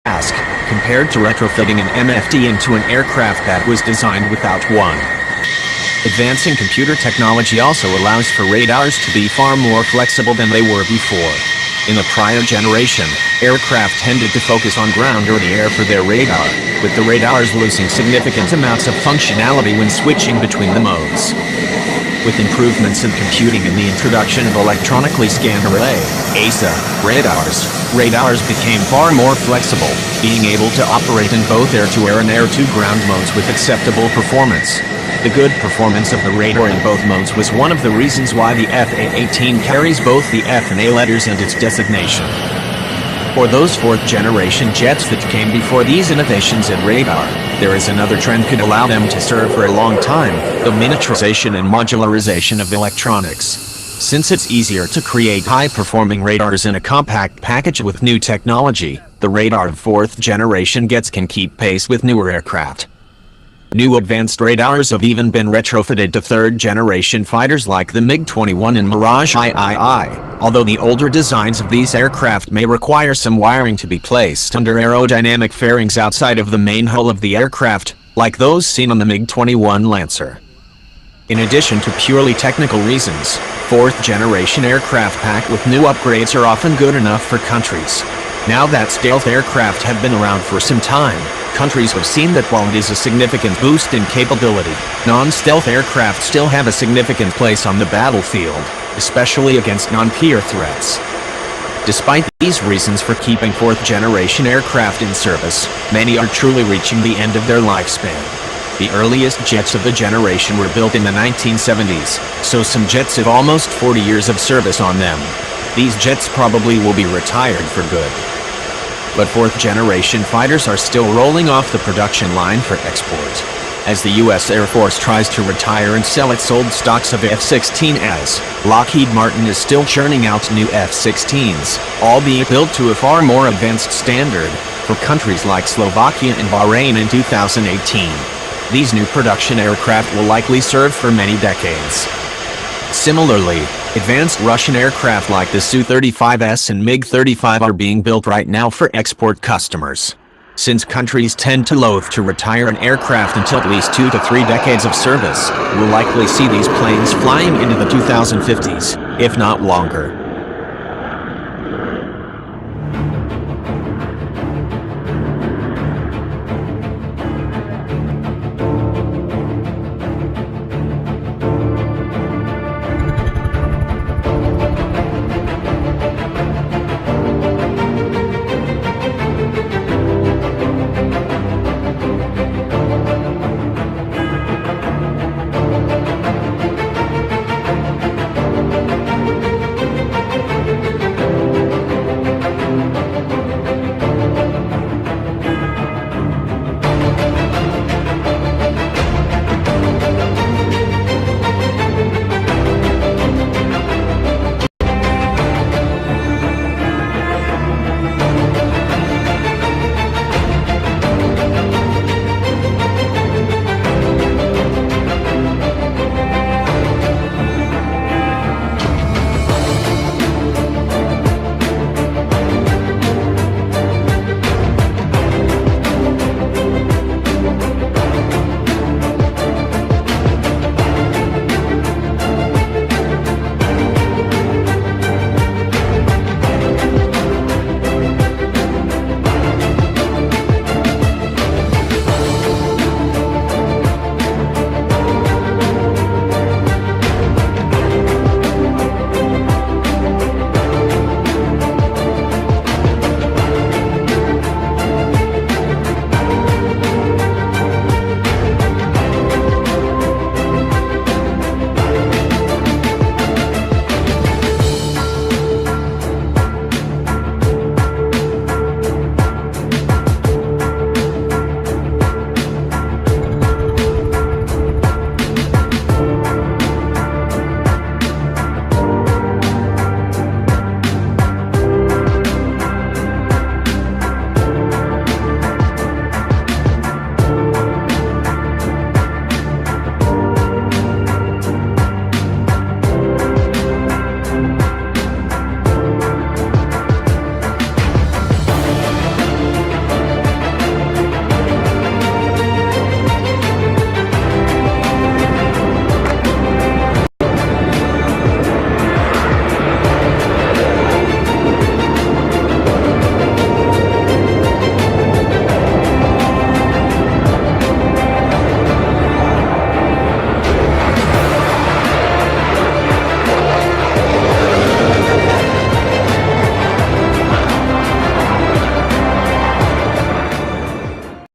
task, compared to retrofitting an MFD into an aircraft that was designed without one. Advancing computer technology also allows for radars to be far more flexible than they were before. In the prior generation, aircraft tended to focus on ground or the air for their radar, with the radars losing significant amounts of functionality when switching between the modes. With improvements in computing and the introduction of electronically scanned array (ASA) radars became far more flexible, being able to operate in both air-to-air and air-to-ground modes with acceptable performance. The good performance of the radar in both modes was one of the reasons why the F-15 carries both the F and A letters and its designation. For those fourth-generation jets that came before these innovations in radar, there is another trend could allow them to serve for a long time: the miniaturization and modularization of electronics. Since it's easier to create high-performing radars in a compact package with new technology, the radar of fourth-generation jets can keep pace with newer aircraft. New advanced radars have even been retrofitted to third-generation fighters like the MiG-21 and Mirage III, although the older designs of these aircraft may require some wiring to be placed under aerodynamic fairings outside of the main hull of the aircraft, like those seen on the MiG-21 Lancer. In addition to purely technical reasons, fourth-generation aircraft packed with new upgrades are often good enough for countries. Now that stealth aircraft have been around for some time, countries have seen that while it is a significant boost in capability, non-stealth aircraft still have a significant place on the battlefield, especially against non-peer threats. Despite these reasons for keeping fourth-generation aircraft in service, many are truly reaching the end of their lifespan. The earliest jets of the generation were built in the 1970s, so some jets have almost 40 years of service on them. These jets probably will be retired for good. But fourth-generation fighters are still rolling off the production line for export. As the U.S. Air Force tries to retire and sell its old stocks of F-16s, Lockheed Martin is still churning out new F-16s, albeit built to a far more advanced standard, for countries like Slovakia and Bahrain in 2018. These new production aircraft will likely serve for many decades. Similarly, advanced Russian aircraft like the Su-35S and MiG-35 are being built right now for export customers. Since countries tend to loathe to retire an aircraft until at least 2 to 3 decades of service, we'll likely see these planes flying into the 2050s, if not longer.